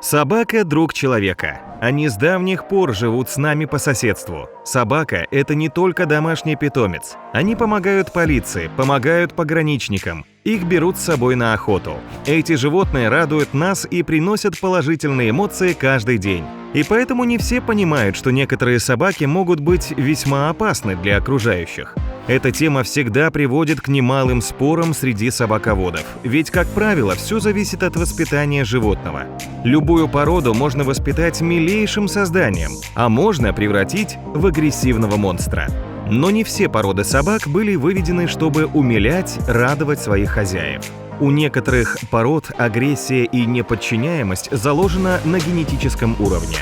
Собака – друг человека. Они с давних пор живут с нами по соседству. Собака – это не только домашний питомец. Они помогают полиции, помогают пограничникам. Их берут с собой на охоту. Эти животные радуют нас и приносят положительные эмоции каждый день. И поэтому не все понимают, что некоторые собаки могут быть весьма опасны для окружающих. Эта тема всегда приводит к немалым спорам среди собаководов. Ведь, как правило, все зависит от воспитания животного. Любую породу можно воспитать милейшим созданием, а можно превратить в агрессивного монстра. Но не все породы собак были выведены, чтобы умилять, радовать своих хозяев. У некоторых пород агрессия и неподчиняемость заложена на генетическом уровне.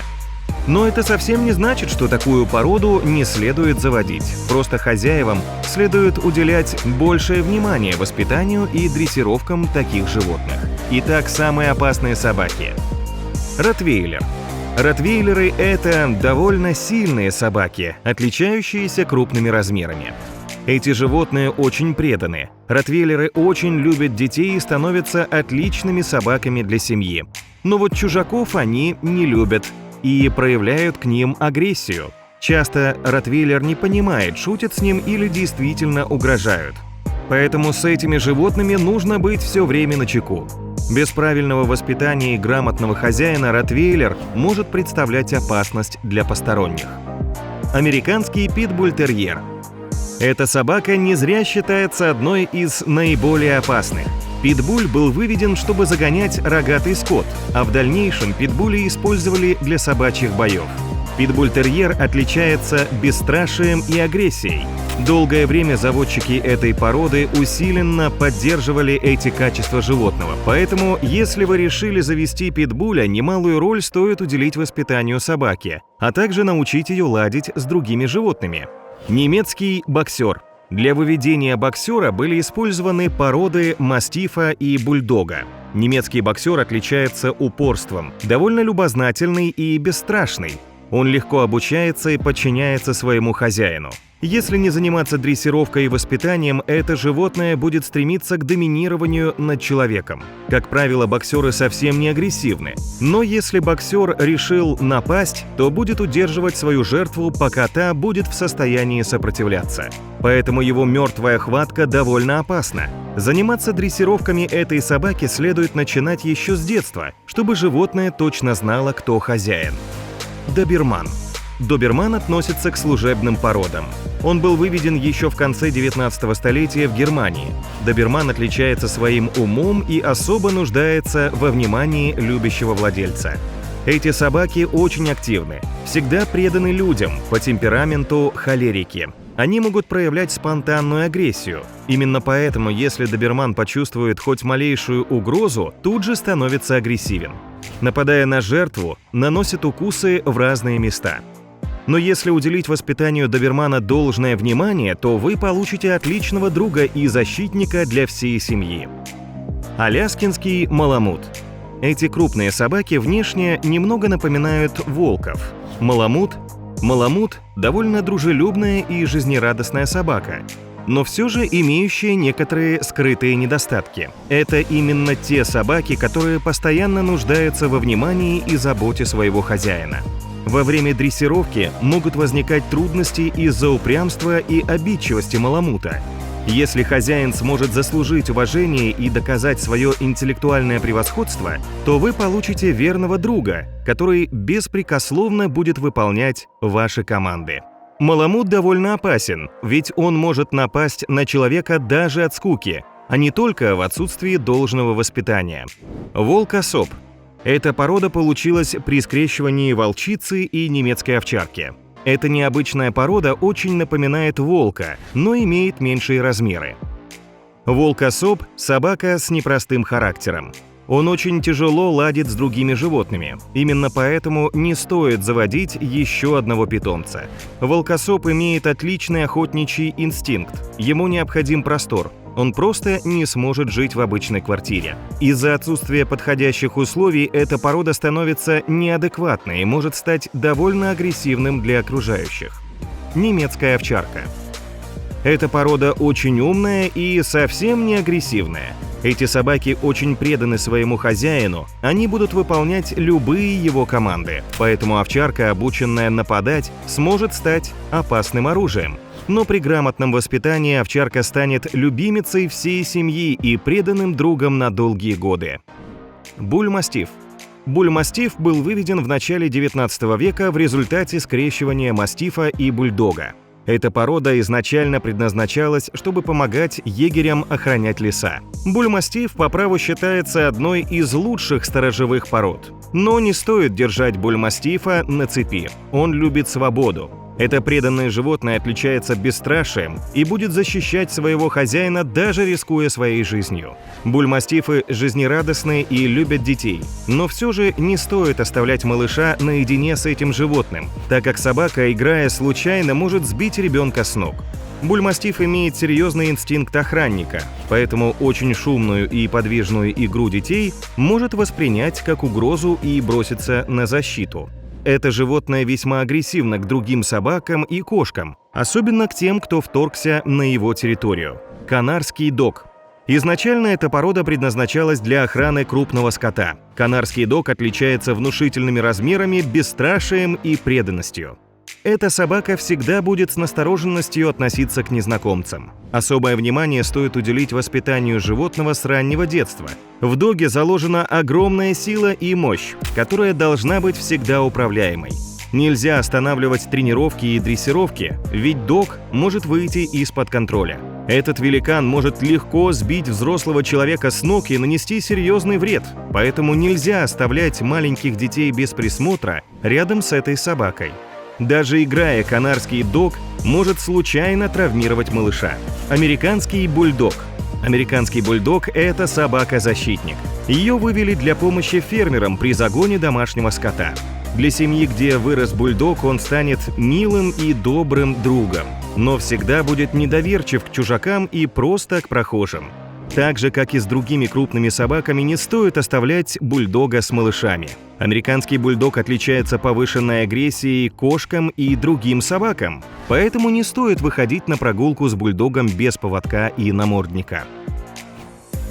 Но это совсем не значит, что такую породу не следует заводить. Просто хозяевам следует уделять большее внимание воспитанию и дрессировкам таких животных. Итак, самые опасные собаки. Ротвейлер. Ротвейлеры – это довольно сильные собаки, отличающиеся крупными размерами. Эти животные очень преданы. Ротвейлеры очень любят детей и становятся отличными собаками для семьи. Но вот чужаков они не любят и проявляют к ним агрессию. Часто ротвейлер не понимает, шутят с ним или действительно угрожают. Поэтому с этими животными нужно быть все время начеку. Без правильного воспитания и грамотного хозяина ротвейлер может представлять опасность для посторонних. Американский питбуль-терьер. Эта собака не зря считается одной из наиболее опасных. Питбуль был выведен, чтобы загонять рогатый скот, а в дальнейшем питбули использовали для собачьих боев. Питбуль-терьер отличается бесстрашием и агрессией. Долгое время заводчики этой породы усиленно поддерживали эти качества животного, поэтому, если вы решили завести питбуля, немалую роль стоит уделить воспитанию собаки, а также научить ее ладить с другими животными. Немецкий боксер. Для выведения боксера были использованы породы мастифа и бульдога. Немецкий боксер отличается упорством, довольно любознательный и бесстрашный. Он легко обучается и подчиняется своему хозяину. Если не заниматься дрессировкой и воспитанием, это животное будет стремиться к доминированию над человеком. Как правило, боксеры совсем не агрессивны. Но если боксер решил напасть, то будет удерживать свою жертву, пока та будет в состоянии сопротивляться. Поэтому его мертвая хватка довольно опасна. Заниматься дрессировками этой собаки следует начинать еще с детства, чтобы животное точно знало, кто хозяин. Доберман. Доберман относится к служебным породам. Он был выведен еще в конце 19 столетия в Германии. Доберман отличается своим умом и особо нуждается во внимании любящего владельца. Эти собаки очень активны, всегда преданы людям, по темпераменту холерики. Они могут проявлять спонтанную агрессию. Именно поэтому, если доберман почувствует хоть малейшую угрозу, тут же становится агрессивен. Нападая на жертву, наносит укусы в разные места. Но если уделить воспитанию добермана должное внимание, то вы получите отличного друга и защитника для всей семьи. Аляскинский маламут. Эти крупные собаки внешне немного напоминают волков. Маламут – довольно дружелюбная и жизнерадостная собака, но все же имеющая некоторые скрытые недостатки. Это именно те собаки, которые постоянно нуждаются во внимании и заботе своего хозяина. Во время дрессировки могут возникать трудности из-за упрямства и обидчивости маламута. Если хозяин сможет заслужить уважение и доказать свое интеллектуальное превосходство, то вы получите верного друга, который беспрекословно будет выполнять ваши команды. Маламут довольно опасен, ведь он может напасть на человека даже от скуки, а не только в отсутствии должного воспитания. Волк-особ. Эта порода получилась при скрещивании волчицы и немецкой овчарки. Эта необычная порода очень напоминает волка, но имеет меньшие размеры. Волк-особ – собака с непростым характером. Он очень тяжело ладит с другими животными. Именно поэтому не стоит заводить еще одного питомца. Волк-особ имеет отличный охотничий инстинкт. Ему необходим простор. Он просто не сможет жить в обычной квартире. Из-за отсутствия подходящих условий эта порода становится неадекватной и может стать довольно агрессивным для окружающих. Немецкая овчарка. Эта порода очень умная и совсем не агрессивная. Эти собаки очень преданы своему хозяину, они будут выполнять любые его команды, поэтому овчарка, обученная нападать, сможет стать опасным оружием. Но при грамотном воспитании овчарка станет любимицей всей семьи и преданным другом на долгие годы. Бульмастиф. Бульмастиф был выведен в начале XIX века в результате скрещивания мастифа и бульдога. Эта порода изначально предназначалась, чтобы помогать егерям охранять леса. Бульмастиф по праву считается одной из лучших сторожевых пород. Но не стоит держать бульмастифа на цепи. Он любит свободу. Это преданное животное отличается бесстрашием и будет защищать своего хозяина, даже рискуя своей жизнью. Бульмастифы жизнерадостные и любят детей, но все же не стоит оставлять малыша наедине с этим животным, так как собака, играя случайно, может сбить ребенка с ног. Бульмастиф имеет серьезный инстинкт охранника, поэтому очень шумную и подвижную игру детей может воспринять как угрозу и броситься на защиту. Это животное весьма агрессивно к другим собакам и кошкам, особенно к тем, кто вторгся на его территорию. Канарский дог. Изначально эта порода предназначалась для охраны крупного скота. Канарский дог отличается внушительными размерами, бесстрашием и преданностью. Эта собака всегда будет с настороженностью относиться к незнакомцам. Особое внимание стоит уделить воспитанию животного с раннего детства. В доге заложена огромная сила и мощь, которая должна быть всегда управляемой. Нельзя останавливать тренировки и дрессировки, ведь дог может выйти из-под контроля. Этот великан может легко сбить взрослого человека с ног и нанести серьезный вред, поэтому нельзя оставлять маленьких детей без присмотра рядом с этой собакой. Даже играя, канарский дог может случайно травмировать малыша. Американский бульдог. Американский бульдог – это собака-защитник. Ее вывели для помощи фермерам при загоне домашнего скота. Для семьи, где вырос бульдог, он станет милым и добрым другом, но всегда будет недоверчив к чужакам и просто к прохожим. Так же, как и с другими крупными собаками, не стоит оставлять бульдога с малышами. Американский бульдог отличается повышенной агрессией к кошкам и другим собакам, поэтому не стоит выходить на прогулку с бульдогом без поводка и намордника.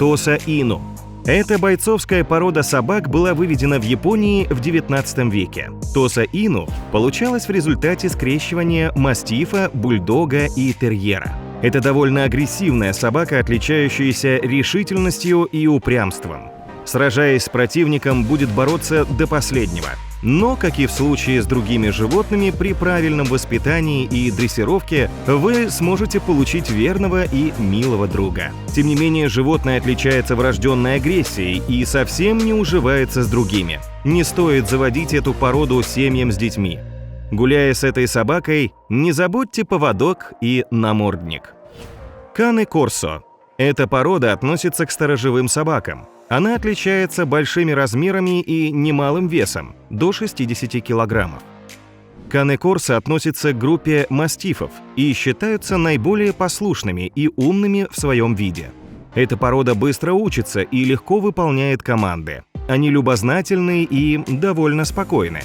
Тоса Ину. Эта бойцовская порода собак была выведена в Японии в XIX веке. Тоса Ину получалась в результате скрещивания мастифа, бульдога и терьера. Это довольно агрессивная собака, отличающаяся решительностью и упрямством. Сражаясь с противником, будет бороться до последнего. Но, как и в случае с другими животными, при правильном воспитании и дрессировке вы сможете получить верного и милого друга. Тем не менее, животное отличается врожденной агрессией и совсем не уживается с другими. Не стоит заводить эту породу семьям с детьми. Гуляя с этой собакой, не забудьте поводок и намордник. Кане Корсо. Эта порода относится к сторожевым собакам. Она отличается большими размерами и немалым весом – до 60 килограммов. Кане Корсо относится к группе мастифов и считаются наиболее послушными и умными в своем виде. Эта порода быстро учится и легко выполняет команды. Они любознательны и довольно спокойны.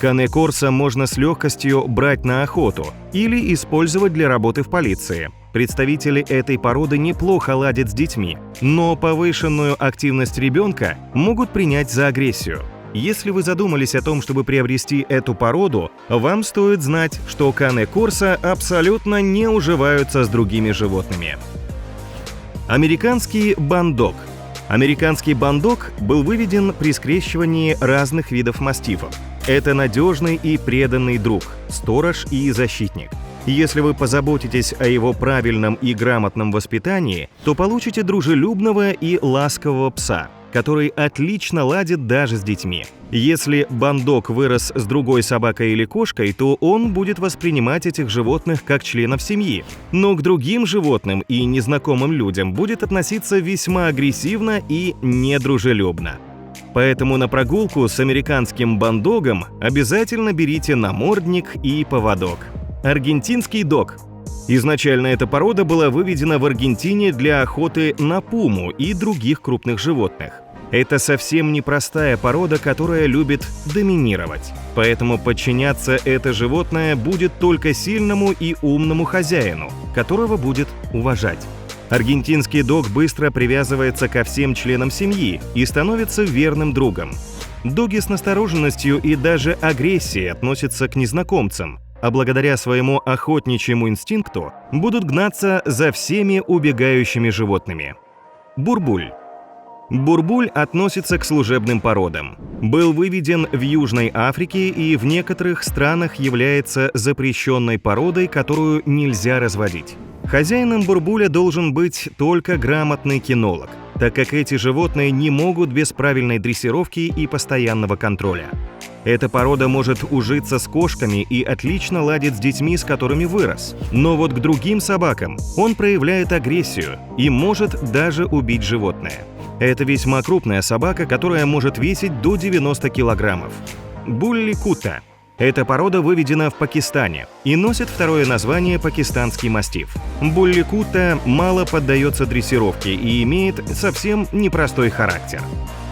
Кане Корсо можно с легкостью брать на охоту или использовать для работы в полиции. Представители этой породы неплохо ладят с детьми, но повышенную активность ребенка могут принять за агрессию. Если вы задумались о том, чтобы приобрести эту породу, вам стоит знать, что Кане Корсо абсолютно не уживаются с другими животными. Американский бандог. Американский бандог был выведен при скрещивании разных видов мастифов. Это надежный и преданный друг, сторож и защитник. Если вы позаботитесь о его правильном и грамотном воспитании, то получите дружелюбного и ласкового пса, который отлично ладит даже с детьми. Если бандог вырос с другой собакой или кошкой, то он будет воспринимать этих животных как членов семьи, но к другим животным и незнакомым людям будет относиться весьма агрессивно и недружелюбно. Поэтому на прогулку с американским бандогом обязательно берите намордник и поводок. Аргентинский дог. Изначально эта порода была выведена в Аргентине для охоты на пуму и других крупных животных. Это совсем непростая порода, которая любит доминировать. Поэтому подчиняться это животное будет только сильному и умному хозяину, которого будет уважать. Аргентинский дог быстро привязывается ко всем членам семьи и становится верным другом. Доги с настороженностью и даже агрессией относятся к незнакомцам, а благодаря своему охотничьему инстинкту будут гнаться за всеми убегающими животными. Бурбуль. Бурбуль относится к служебным породам. Был выведен в Южной Африке и в некоторых странах является запрещенной породой, которую нельзя разводить. Хозяином бурбуля должен быть только грамотный кинолог, так как эти животные не могут без правильной дрессировки и постоянного контроля. Эта порода может ужиться с кошками и отлично ладит с детьми, с которыми вырос. Но вот к другим собакам он проявляет агрессию и может даже убить животное. Это весьма крупная собака, которая может весить до 90 килограммов. Булли-кутта. Эта порода выведена в Пакистане и носит второе название пакистанский мастиф. Булли-кутта мало поддается дрессировке и имеет совсем непростой характер.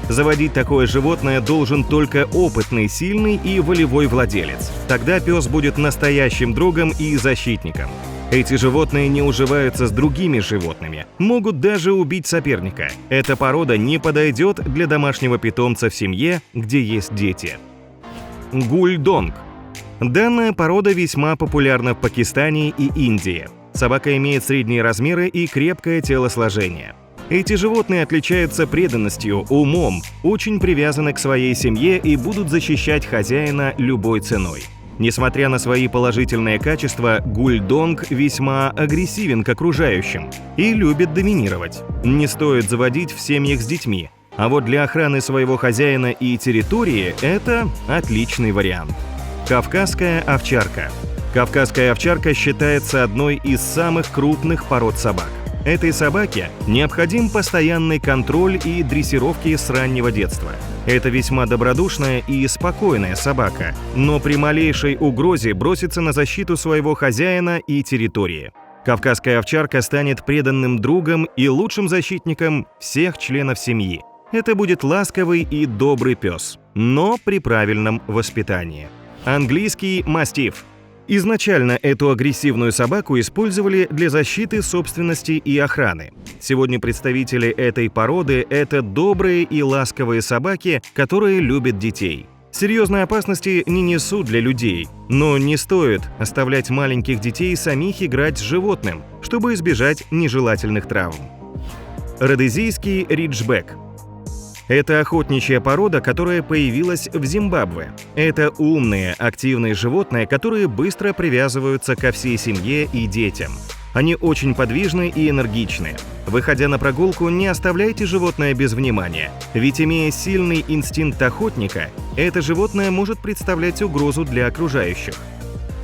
Заводить такое животное должен только опытный, сильный и волевой владелец. Тогда пес будет настоящим другом и защитником. Эти животные не уживаются с другими животными, могут даже убить соперника. Эта порода не подойдет для домашнего питомца в семье, где есть дети. Гульдонг. Данная порода весьма популярна в Пакистане и Индии. Собака имеет средние размеры и крепкое телосложение. Эти животные отличаются преданностью, умом, очень привязаны к своей семье и будут защищать хозяина любой ценой. Несмотря на свои положительные качества, гульдонг весьма агрессивен к окружающим и любит доминировать. Не стоит заводить в семьях с детьми, а вот для охраны своего хозяина и территории это отличный вариант. Кавказская овчарка. Кавказская овчарка считается одной из самых крупных пород собак. Этой собаке необходим постоянный контроль и дрессировки с раннего детства. Это весьма добродушная и спокойная собака, но при малейшей угрозе бросится на защиту своего хозяина и территории. Кавказская овчарка станет преданным другом и лучшим защитником всех членов семьи. Это будет ласковый и добрый пес, но при правильном воспитании. Английский мастиф. Изначально эту агрессивную собаку использовали для защиты собственности и охраны. Сегодня представители этой породы – это добрые и ласковые собаки, которые любят детей. Серьезной опасности не несут для людей, но не стоит оставлять маленьких детей самих играть с животным, чтобы избежать нежелательных травм. Родезийский риджбек. Это охотничья порода, которая появилась в Зимбабве. Это умные, активные животные, которые быстро привязываются ко всей семье и детям. Они очень подвижны и энергичны. Выходя на прогулку, не оставляйте животное без внимания, ведь имея сильный инстинкт охотника, это животное может представлять угрозу для окружающих.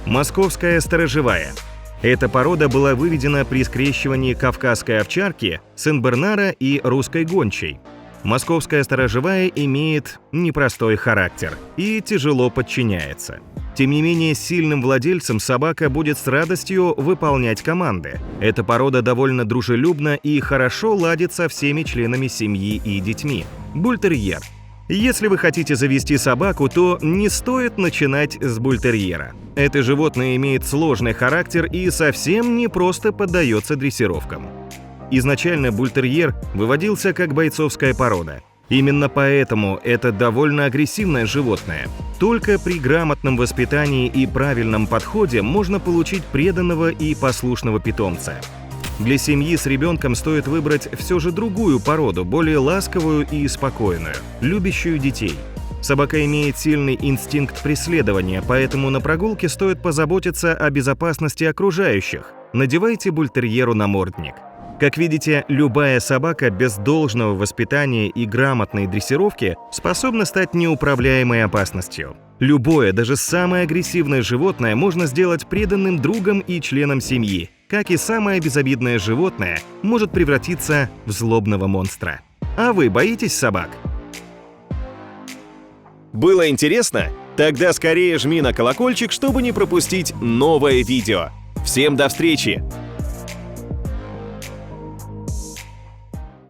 Московская сторожевая. Эта порода была выведена при скрещивании кавказской овчарки, сенбернара и русской гончей. Московская сторожевая имеет непростой характер и тяжело подчиняется. Тем не менее, сильным владельцем собака будет с радостью выполнять команды. Эта порода довольно дружелюбна и хорошо ладит со всеми членами семьи и детьми. Бультерьер. Если вы хотите завести собаку, то не стоит начинать с бультерьера. Это животное имеет сложный характер и совсем не просто поддается дрессировкам. Изначально бультерьер выводился как бойцовская порода. Именно поэтому это довольно агрессивное животное. Только при грамотном воспитании и правильном подходе можно получить преданного и послушного питомца. Для семьи с ребенком стоит выбрать все же другую породу, более ласковую и спокойную, любящую детей. Собака имеет сильный инстинкт преследования, поэтому на прогулке стоит позаботиться о безопасности окружающих. Надевайте бультерьеру намордник. Как видите, любая собака без должного воспитания и грамотной дрессировки способна стать неуправляемой опасностью. Любое, даже самое агрессивное животное можно сделать преданным другом и членом семьи, как и самое безобидное животное может превратиться в злобного монстра. А вы боитесь собак? Было интересно? Тогда скорее жми на колокольчик, чтобы не пропустить новое видео. Всем до встречи!